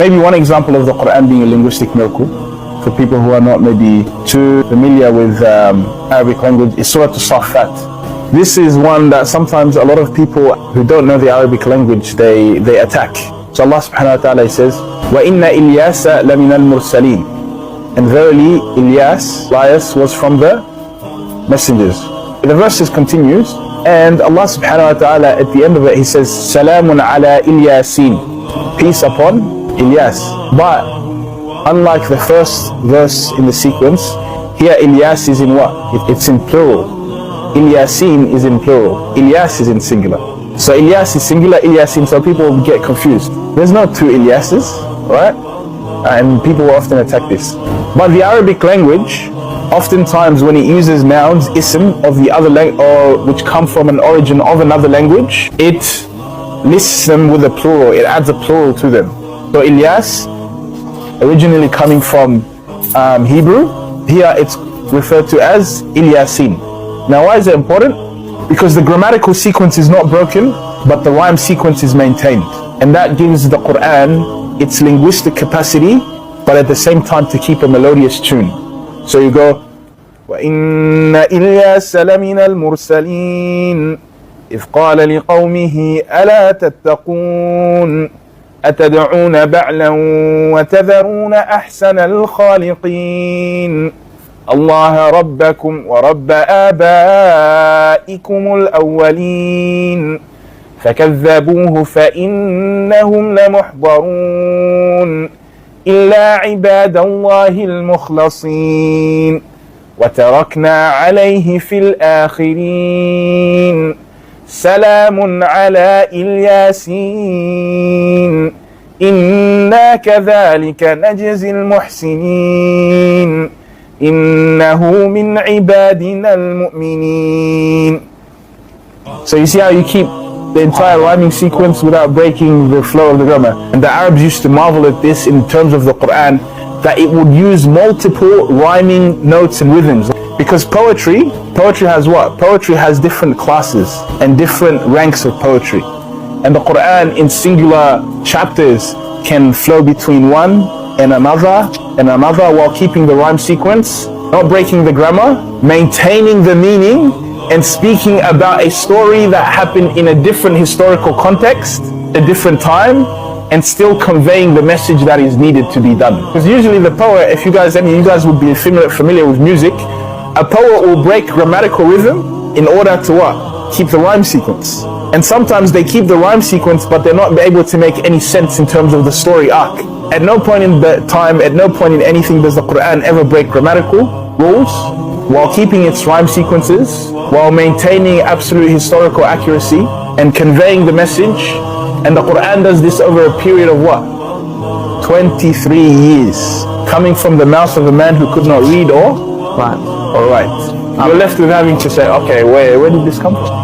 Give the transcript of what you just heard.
Maybe one example of the Quran being a linguistic miracle, for people who are not maybe too familiar with Arabic language, is Surat-us-Saffat. This is one that sometimes a lot of people who don't know the Arabic language, they attack. So Allah subhanahu wa ta'ala says, وَإِنَّ إِلْيَاسَ لَمِنَ الْمُرْسَلِينَ. And verily, Elias was from the messengers. The verses continues, and Allah subhanahu wa ta'ala at the end of it, He says, سَلَامٌ عَلَى إِلْيَاسِينَ. Peace upon Elias. But unlike the first verse in the sequence, here Elias is in what? It's in plural. Eliaseen is in plural. Elias is in singular. So Elias is singular, Eliaseen, so people will get confused. There's no two Eliases, right? And people will often attack this. But the Arabic language, oftentimes when it uses nouns, ism, of the other language, or which come from an origin of another language, it lists them with a plural. It adds a plural to them. So Elias, originally coming from Hebrew, here it's referred to as Eliaseen. Now why is it important? Because the grammatical sequence is not broken, but the rhyme sequence is maintained. And that gives the Quran its linguistic capacity, but at the same time to keep a melodious tune. So you go, وَإِنَّ إِلْيَاسَ لَمِنَ الْمُرْسَلِينَ إِذْ قَالَ لِقَوْمِهِ أَلَا تَتَّقُونَ أتدعون بعلا وتذرون أحسن الخالقين الله ربكم ورب آبائكم الأولين فكذبوه فإنهم لمحضرون إلا عباد الله المخلصين وتركنا عليه في الآخرين سلام على إلياسين إنا كذلك نجزي المحسنين إنه من عبادنا المؤمنين. So you see how you keep the entire rhyming sequence without breaking the flow of the grammar. And the Arabs used to marvel at this in terms of the Quran, that it would use multiple rhyming notes and rhythms. Because poetry has what? Poetry has different classes and different ranks of poetry. And the Quran in singular chapters can flow between one and another while keeping the rhyme sequence, not breaking the grammar, maintaining the meaning, and speaking about a story that happened in a different historical context, a different time, and still conveying the message that is needed to be done. Because usually the poet, if you guys would be familiar with music, a poet will break grammatical rhythm in order to what? Keep the rhyme sequence. And sometimes they keep the rhyme sequence, but they're not able to make any sense in terms of the story arc. At no point in the time, at no point in anything does the Quran ever break grammatical rules while keeping its rhyme sequences, while maintaining absolute historical accuracy and conveying the message. And the Quran does this over a period of what? 23 years. Coming from the mouth of a man who could not read or write. Alright. You're left with having to say, okay, where did this come from?